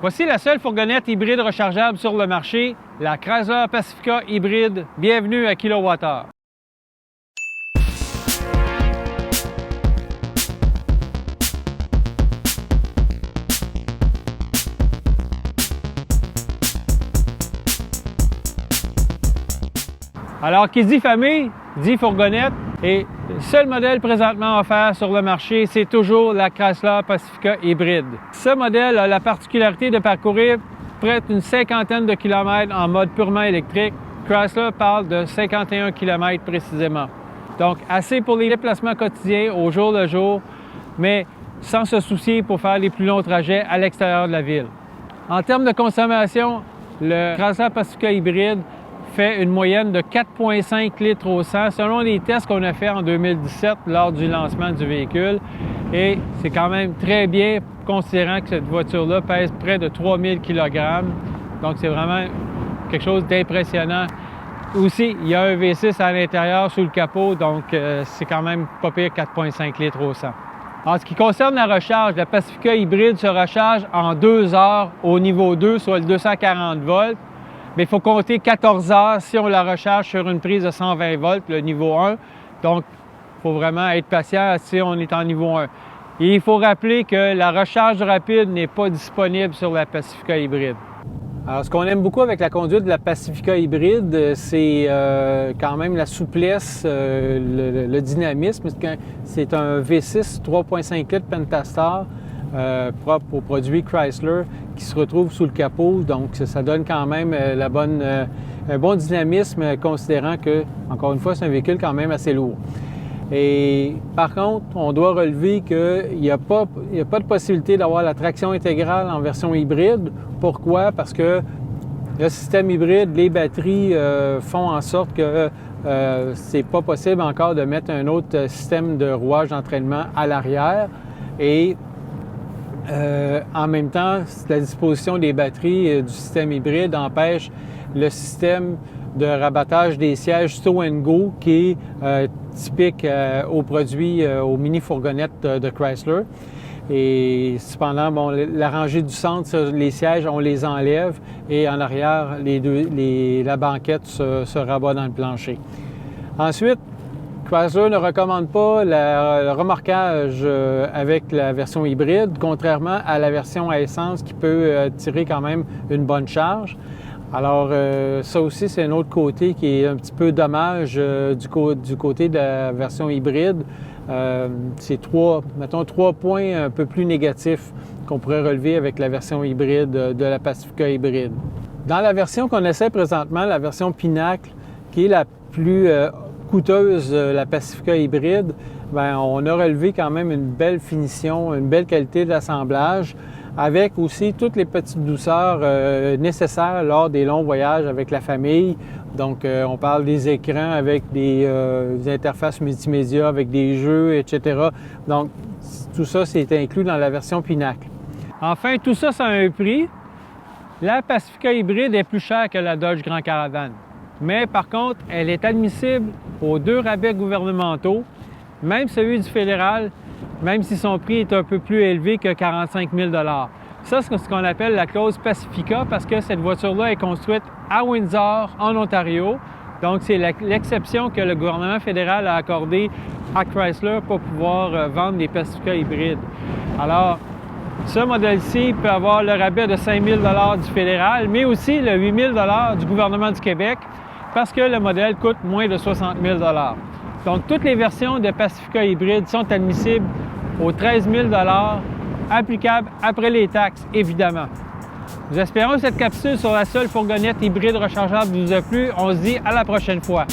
Voici la seule fourgonnette hybride rechargeable sur le marché, la Chrysler Pacifica hybride. Bienvenue à kWh. Alors, qui dit famille, dit fourgonnette. Et le seul modèle présentement offert sur le marché, c'est toujours la Chrysler Pacifica hybride. Ce modèle a la particularité de parcourir près d'une cinquantaine de kilomètres en mode purement électrique. Chrysler parle de 51 km précisément. Donc, assez pour les déplacements quotidiens au jour le jour, mais sans se soucier pour faire les plus longs trajets à l'extérieur de la ville. En termes de consommation, le Chrysler Pacifica hybride fait une moyenne de 4,5 litres au 100 selon les tests qu'on a fait en 2017 lors du lancement du véhicule. Et c'est quand même très bien considérant que cette voiture-là pèse près de 3000 kg. Donc c'est vraiment quelque chose d'impressionnant. Aussi, il y a un V6 à l'intérieur sous le capot, donc c'est quand même pas pire 4,5 litres au 100. En ce qui concerne la recharge, la Pacifica hybride se recharge en 2 heures au niveau 2, soit le 240 volts. Mais il faut compter 14 heures si on la recharge sur une prise de 120 volts, le niveau 1. Donc, il faut vraiment être patient si on est en niveau 1. Et il faut rappeler que la recharge rapide n'est pas disponible sur la Pacifica hybride. Alors, ce qu'on aime beaucoup avec la conduite de la Pacifica hybride, c'est quand même la souplesse, le dynamisme. C'est un V6 3,5 litres Pentastar. Propre aux produits Chrysler qui se retrouvent sous le capot. Donc, ça donne quand même un bon dynamisme, considérant que, encore une fois, c'est un véhicule quand même assez lourd. Et par contre, on doit relever qu'il n'y a pas de possibilité d'avoir la traction intégrale en version hybride. Pourquoi? Parce que le système hybride, les batteries font en sorte que c'est pas possible encore de mettre un autre système de rouage d'entraînement à l'arrière. Et en même temps, la disposition des batteries du système hybride empêche le système de rabattage des sièges Stow & Go qui est typique aux produits, aux mini-fourgonnettes de Chrysler. Et cependant, bon, la rangée du centre, les sièges, on les enlève et en arrière, la banquette se rabat dans le plancher. Ensuite, Chrysler ne recommande pas le remorquage avec la version hybride, contrairement à la version à essence qui peut tirer quand même une bonne charge. Alors, ça aussi, c'est un autre côté qui est un petit peu dommage du côté de la version hybride. C'est trois points un peu plus négatifs qu'on pourrait relever avec la version hybride de la Pacifica hybride. Dans la version qu'on essaie présentement, la version Pinacle, qui est la plus coûteuse, la Pacifica hybride, bien, on a relevé quand même une belle finition, une belle qualité d'assemblage, avec aussi toutes les petites douceurs nécessaires lors des longs voyages avec la famille. Donc, on parle des écrans avec des interfaces multimédia, avec des jeux, etc. Donc, tout ça, c'est inclus dans la version Pinacle. Enfin, tout ça, ça a un prix. La Pacifica hybride est plus chère que la Dodge Grand Caravan. Mais par contre, elle est admissible aux 2 rabais gouvernementaux, même celui du fédéral, même si son prix est un peu plus élevé que 45 000 $. Ça, c'est ce qu'on appelle la clause Pacifica parce que cette voiture-là est construite à Windsor, en Ontario. Donc, c'est l'exception que le gouvernement fédéral a accordée à Chrysler pour pouvoir vendre des Pacifica hybrides. Alors, ce modèle-ci peut avoir le rabais de 5 000 $ du fédéral, mais aussi le 8 000 $ du gouvernement du Québec, parce que le modèle coûte moins de 60 000 $. Donc, toutes les versions de Pacifica hybride sont admissibles aux 13 000 $, applicables après les taxes, évidemment. Nous espérons que cette capsule sur la seule fourgonnette hybride rechargeable vous a plu. On se dit à la prochaine fois.